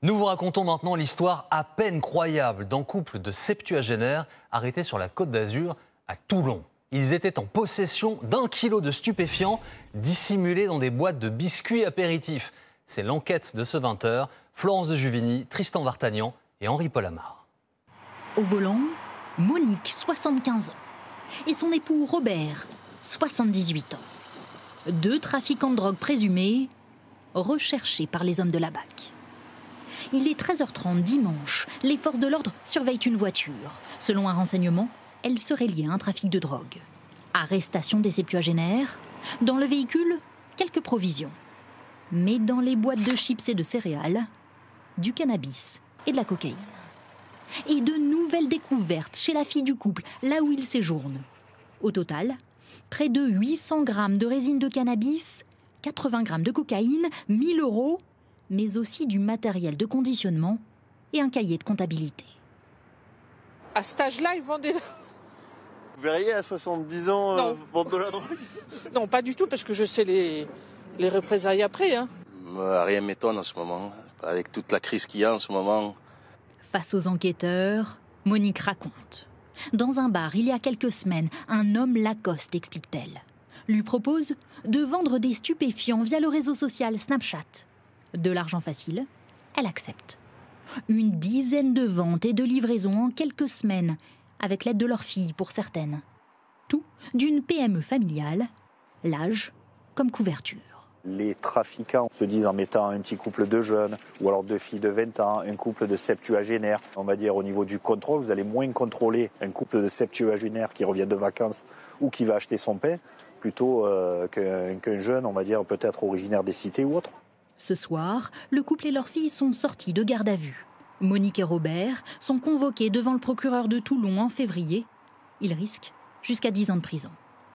Nous vous racontons maintenant l'histoire à peine croyable d'un couple de septuagénaires arrêtés sur la Côte d'Azur à Toulon. Ils étaient en possession d'1 kilo de stupéfiants dissimulés dans des boîtes de biscuits apéritifs. C'est l'enquête de ce 20h. Florence de Juvigny, Tristan Vartagnan et Henri-Paul Amar. Au volant, Monique, 75 ans, et son époux Robert, 78 ans. 2 trafiquants de drogue présumés, recherchés par les hommes de la BAC. Il est 13h30 dimanche. Les forces de l'ordre surveillent une voiture. Selon un renseignement, elle serait liée à un trafic de drogue. Arrestation des septuagénaires. Dans le véhicule, quelques provisions. Mais dans les boîtes de chips et de céréales, du cannabis et de la cocaïne. Et de nouvelles découvertes chez la fille du couple, là où ils séjournent. Au total, près de 800 grammes de résine de cannabis, 80 grammes de cocaïne, 1 000 €, mais aussi du matériel de conditionnement et un cahier de comptabilité. À cet âge-là, ils vendaient... Vous verriez à 70 ans vendre de la drogue? Non, pas du tout, parce que je sais les représailles après. Hein. Rien m'étonne en ce moment, avec toute la crise qu'il y a en ce moment. Face aux enquêteurs, Monique raconte. Dans un bar, il y a quelques semaines, un homme Lacoste, explique-t-elle, lui propose de vendre des stupéfiants via le réseau social Snapchat. De l'argent facile, elle accepte. Une dizaine de ventes et de livraisons en quelques semaines, avec l'aide de leur fille pour certaines. Tout d'une PME familiale, l'âge comme couverture. Les trafiquants se disent en mettant un petit couple de jeunes, ou alors 2 filles de 20 ans, un couple de septuagénaires. On va dire au niveau du contrôle, vous allez moins contrôler un couple de septuagénaires qui revient de vacances ou qui va acheter son pain, plutôt qu'un jeune, on va dire peut-être originaire des cités ou autre. Ce soir, le couple et leur fille sont sortis de garde à vue. Monique et Robert sont convoqués devant le procureur de Toulon en février. Ils risquent jusqu'à 10 ans de prison.